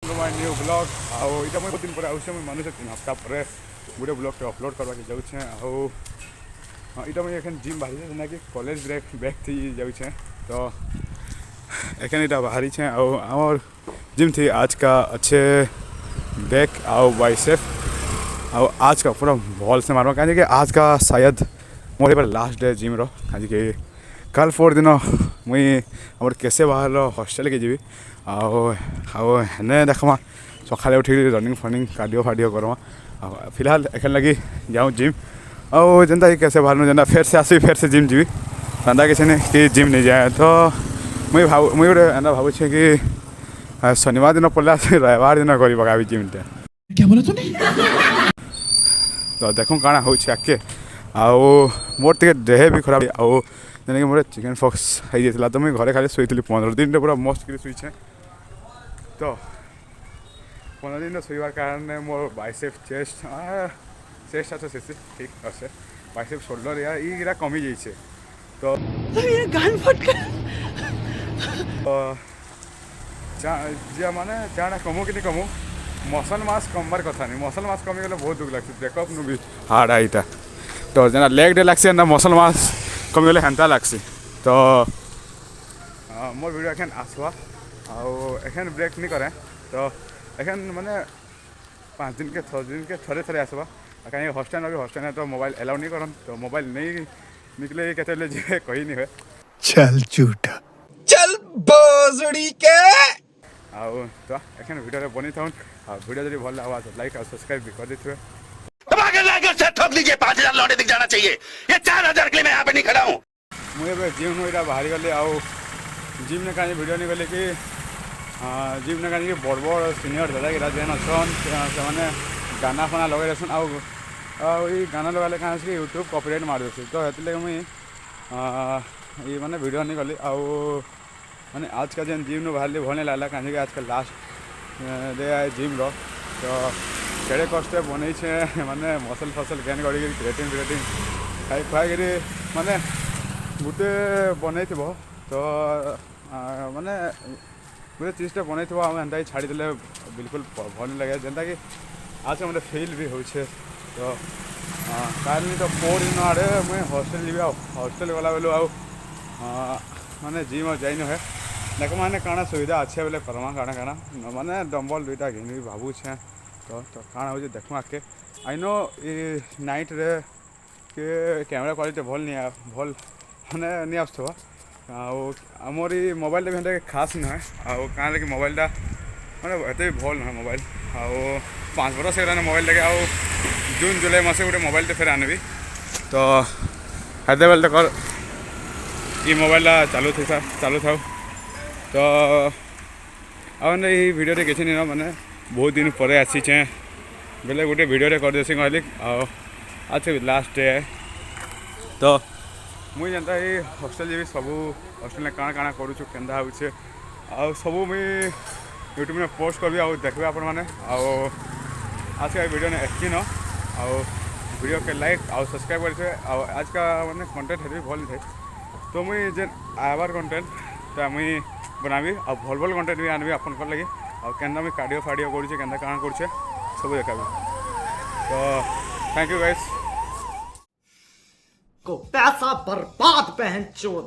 My new blog आउ इटा बहुत दिन पर आउछे मैं मानुछे 3 हफ्ता पर गोटे ब्लॉग के अपलोड करवा के जाउछे आउ इटा मैं एखन जिम बाहरी जेना कि कॉलेज ब्रेक बैक थी जाउछे तो एखन इटा बाहरी छे आउ हमर जिम थी आज का अच्छे बैक आउ बाइसेप आउ आज का पूरा बॉल से मारवा काहे कि आज का शायद मोर पर लास्ट डे जिम रो काहे कि कल फोर दिन मुई हमर कैसे बाहर हॉस्टल के जीवी आउ हेने देखमा सकाले उठी रनिंग फनिंग कार्डियो फाडियो करमा फिलहाल एखन लगी जाऊँ जिम आउ जेनता कैसे बाहर जेना फेर से आसी फेर से जिम जीवी धंदा किसी नहीं कि जिम नहीं जाए तो मुई गोटे एना भावुँ कि शनिवार दिन पड़े रविवार दिन कर पकाबी जिमटा क्या बोला तूने? तो देखूँ काଣା हो आगे आउ मोर टे देह भी खराब आउ जेना मोर चिकेन फॉक्स हो जाता तो मुझे घरे खाली शुई 15 दिन पूरा मस्त कर शुचे तो 15 दिन शुवार कारण मोर बाइसेप चेस्ट चेस्ट तो से ठीक अच्छे बाइसेप शोल्डर या कमी जाइए तो माने जाना कमु कि नहीं कमु मसल मास कमबार कथा नहीं मसल मास कमी गले बहुत दुख लगता ब्रेकअप नु भी हार्ड आईटा तो जना लेग डे लगसी ना मसल मास कमी गले हेन्ता लगसी तो मोर वीडियो एखन आसवा आउ एखन ब्रेक नहीं करे तो एखन माने 5 दिन के 6 दिन के थरे थरे आसवा कहीं हॉस्टल अभी हॉस्टल है तो मोबाइल एलाउ नहीं करन तो मोबाइल नहीं निकले कहते जे कही नहीं है चल झूठा चल बोजड़ी के आउ तो एखन वीडियो बनी था वीडियो जब भल लगा तो लाइक और सब्सक्राइब भी कर देते ठोक दीजिए 5000 लौटे दिख जाना चाहिए ये 4000 के लिए मैं यहाँ पे नहीं खड़ा हूँ मुझे जिम इटा बाहरी गली आउ जिम ने कहीं वीडियो नहीं गले कि जिम ने कहीं बड़ बड़ सिनियर दादा गिरा जेन अच्छन से गाना फाना लगे रहसन आउ गाना लगाले कहीं यूट्यूब कॉपीराइट मार देसी तो हेतु मुई ये मैंने वीडियो नहीं गली आउ मैंने आज का जेन जिम बाहर भल नहीं लगला कहीं आज का लास्ट डे आए जिम रो तो केड़े कष्टे बनई माने मसल फसल गेन कर क्रिएटिन व्रिएटिन खाई खुआई माने गोटे बनई तो माने गोटे चीज़टा बनई आम एंता छाड़ीदे बिल्कुल भल नहीं लगे जेनता कि आज मतलब फिल भी हो तो कल तो 4 दिन आड़े मुझे हॉस्टल जी हॉस्टल गला बेलू आउ माने जिम और जाइन है देख मैंने काଣା सुविधा अच्छे बेले करमा काଣା काଣା माने डम्बल 2टा घिन भावुछे तो काଣା हो देखूँ आके आई नो ये नाइट रे के कैमरा क्वालिटी भल नहीं भल माने नहीं आसुवा आमर ये मोबाइल भी खास नुहे आउ क्या कि मोबाइलटा मैंने एत भी भल नुहे मोबाइल आउ 5 बरस हो मोबाइल लगे आउ जून जुलाई मस गोटे मोबाइल फिर आनबी तो हेदे बेल तक ये मोबाइलटा चालू था तो आने ये वीडियो किसी नहीं माने बहुत दिन पर आसीचे बेले गोटे वीडियो कर देसी कहली आज लास्ट डे है तो मुई जनता ये हॉस्टल जी सब हॉस्टल में काଣା काଣା करूँ केन्दा होचे आउ सब मुई यूट्यूब में पोस्ट करबी आउ देखबे आपण माने आउ आज का वीडियो ने एक्टिन आउ वीडियो के लाइक आउ सब्सक्राइब करथे आउ आज का माने कंटेंट हेबी भल थे तो मुई जे आबार कंटेंट तो मुई बनाबी आ भल भल कंटेंट भी आनबी आपन लगी और केन्दा मुई कार्डियो फाडियो करूचे केन्दा काଣା करूचे सब देखाबी तो थैंक यू गाइस को पैसा बर्बाद पहन चोद